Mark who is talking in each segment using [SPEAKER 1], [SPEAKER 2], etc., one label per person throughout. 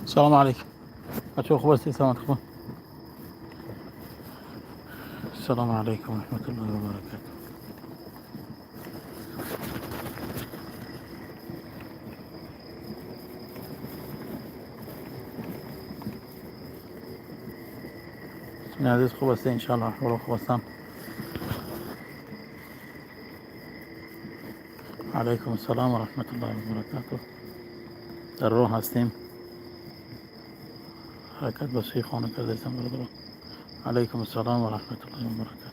[SPEAKER 1] السلام عليكم. أشوف بس سلامتكم. السلام عليكم ورحمة الله وبركاته. ناديت خوبسته إن شاء الله ولو خوبستان. عليكم السلام ورحمة الله وبركاته. در راه هستیم. حرکت به سوی خانه کردیم برادران. علیکم السلام و رحمت الله و برکاته.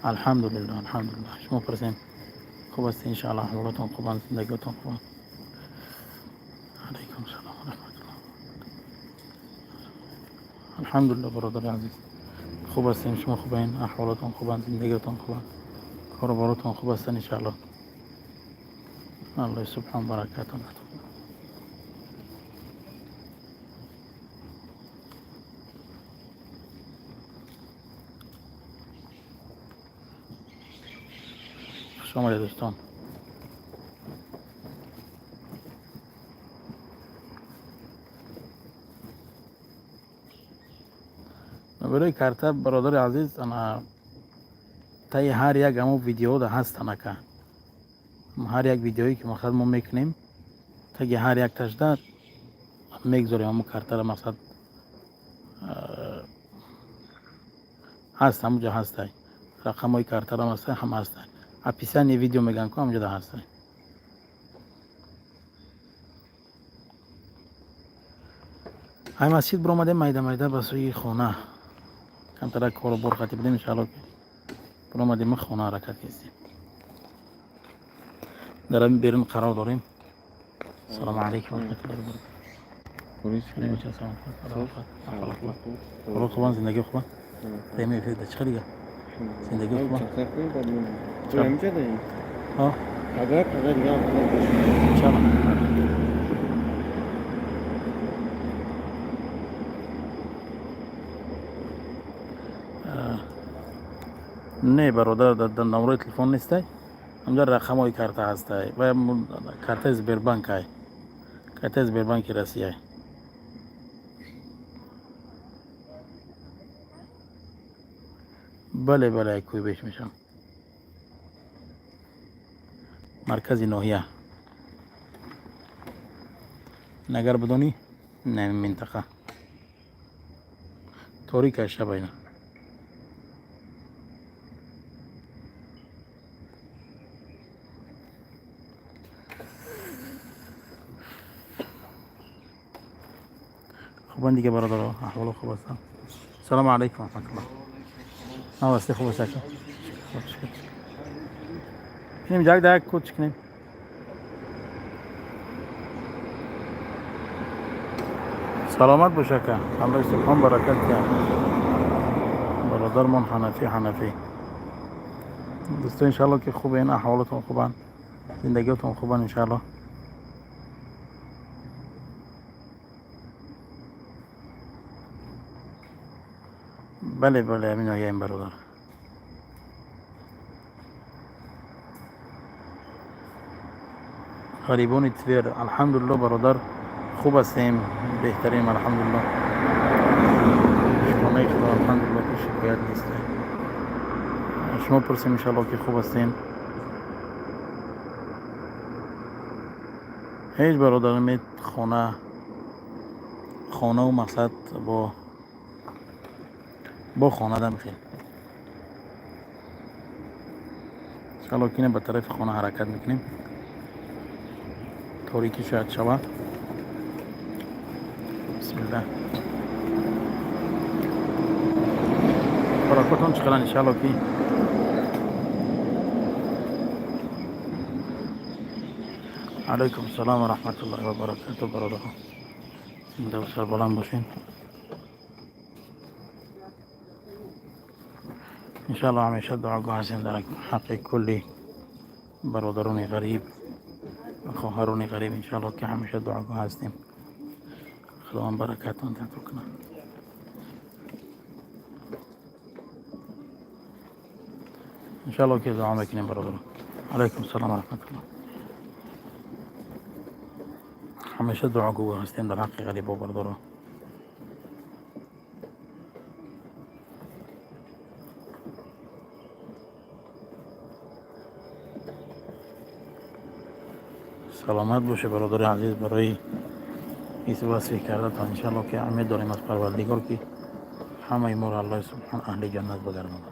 [SPEAKER 1] الحمدلله الحمدلله. شما پرسیم خوب است ان شاء الله، احوالتون خوبه، زندگیتون خوبه. علیکم السلام و رحمت الله. الحمدلله برادر عزیز، خوب هستیم. شما خوبین؟ احوالتون خوبه، زندگیتون خوبه، کاروبارتون خوب است ان شاء الله. الله سبحان برکاتون. شما دوستان برای کرته برادر عزیز، انا تای هر یک همو ویدیو ده هست که هر یک ویدیویی که مقصد ما میکنیم تای هر یک تجده میگذاریم همو کرته را مقصد هست، همونجا هست، رقم های کرته را هست، هم هست. اپیسان ویدیو میگن که همونجا ده هست. های مسجد برو آمدیم میده میده بسوی خونه کمتر کارو برخطی بدیم انشاءالله که برو آمدیم خونه حرکت کردیم. درم بیرون قرار داریم. سلام علیکم و رحمت الله و برکاته. خیلی چه سلام خدا خوبان، زندگی خوبه. تیمی فیده چه دیگه زندگی خوبه.
[SPEAKER 2] تو همینجا داری؟
[SPEAKER 1] ها
[SPEAKER 2] اگر دیگه
[SPEAKER 1] چرا نه برادر در نمره تلفن نیسته، همجا رقم های کرته هسته و کرته سبربانک های، کرته سبربانک رسی های. بله بله کوی بیش میشم. مرکز ناحیه نگر بدونی نه منطقه تاریک شب اینا. خوبان دیگه برادر، احوال خوب است. سلام علیکم و رحمت الله. نواسته خوب است. کنیم جاگ داگ کوچ کنیم. سلامت باشه که الله سبحان برکت که برادر من حنفی دوستان انشالله که خوبین، احوالتون خوبن، زندگیتون خوبن انشالله. بله بله امین آیم برادر. غریبون تبیر الحمدلله برادر خوب هستیم، بهترین الحمدلله. شما خدا الحمدلله که شکایت نیست. شما پرسیم انشالله که خوب هستین. هیچ برادر مید خانه و مقصد با خانه دم خیل انشالله که به طرف خانه حرکت میکنیم. تاریکی شاید شود. بسم الله برکاتون چقدر انشالله که علیکم السلام و رحمت الله و برکاته برادر. زنده و سربلند باشین انشالله. همیشه دعاگاه هستیم در حق کلی برادران غریب و خواهران غریب انشالله که همیشه دعاگاه هستیم. خداوند برکتتون عطا کنه. انشالله که دعا میکنیم برادر. علیکم السلام و رحمت الله. همیشه دعاگو هستیم در حق غریب و برادران. سلامت باشه برادر عزیز. برای این وصفی کرده تا انشاءالله که امید داریم از پروردگار که همه ما را الله سبحانه اهل جنت بگرداند.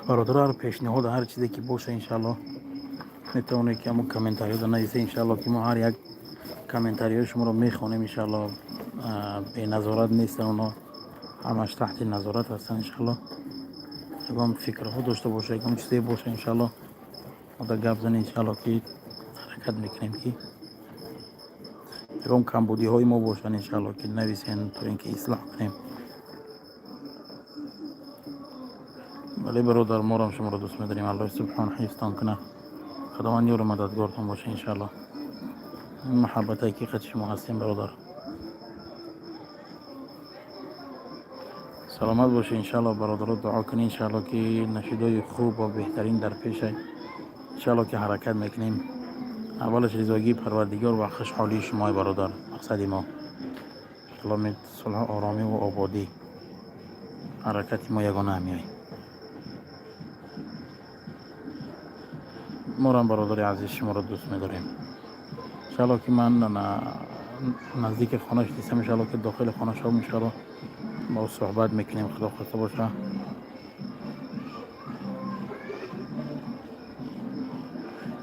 [SPEAKER 1] برادر پیشنهاد هر چیزی که باشه انشاءالله میتونه که همون کامنتاری رو نویسه انشاءالله که ما هر یک کامنتاری شما رو میخونیم انشاءالله. به نظارت نیستن اونا، همش تحت نظارت هستن انشاءالله. اگه فکرها داشته باشه اگه چیزی باشه انشاءالله ما در گپ زنیم انشاءالله که حرکت میکنیم که اگه کمبودی های ما باشن انشاءالله که نویسین تا اینکه اصلاح کنیم. ولی برادر ما را شما را دوست می‌داریم. الله سبحانه حفظتان کنه، خداوند یار و مددگارتان باشه انشاءالله. محبت حقیقت شما هستیم برادر. سلامت باشه انشاءالله برادر. دعا کنین انشاءالله که نشیدای خوب و بهترین در پیشه انشاءالله که حرکت میکنیم. اولش رضایگی پروردگار و خوشحالی شما برادر مقصد ما. انشاءالله صلح و آرامی و آبادی حرکت ما یگانه همیایی. ما را برادر عزیز شما را دوست می‌داریم. انشاءالله که من نزدیک خانه‌اش نیستم، انشاءالله که داخل خانه شما انشاءالله با صحبت میکنیم. خدا خواسته باشه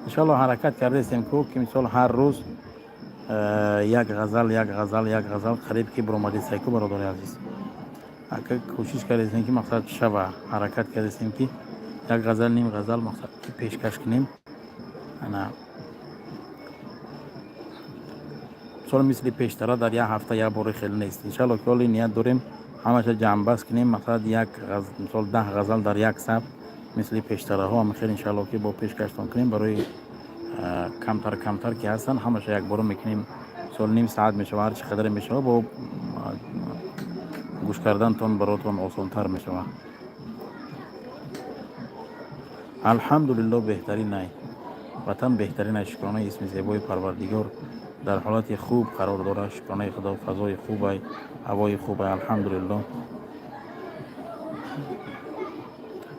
[SPEAKER 1] انشاءالله حرکت کرده استیم که مثال هر روز یک غزل قریب که برآمده سایکو برادر عزیز. اگه کوشش کردیم که مقصد شب حرکت کردیم که یک غزل نیم غزل مقصد که پیشکش کنیم. انا مثلا مثل پیشتر در یک هفته یک بار خیلی نیست. انشاءالله که حالی نیت داریم همش جمع بست کنیم. مثلا یک مثلا 10 غزل در یک شب مثل پیشتره ها هم خیلی انشاءالله که با پیشکشتان کنیم. برای کمتر که هستن همش یک بار میکنیم. مثلا نیم ساعت میشه هر چقدر میشه با گوش کردن تون براتون آسان‌تر میشه. الحمدلله بهترین نه وطن بهترین شکرانه اسم زیبای پروردگار در حالت خوب قرار داره. شکرانه خدا فضای خوبه، هوای خوبه. الحمدلله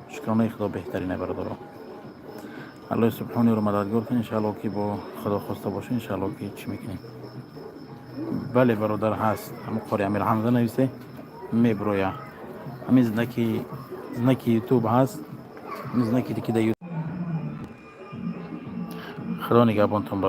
[SPEAKER 1] شکرانه خدا بهترینه برادران. الله سبحانه رو مددگار کنه انشاءالله که با خدا خواسته باشه انشاءالله که چی میکنیم. بله برادر هست همون قاری امیر حمزه نویسه میبرویا همین زنکی یوتیوب هست. همین زنکی که در یوتیوب. خدا نگهبانتون برادر.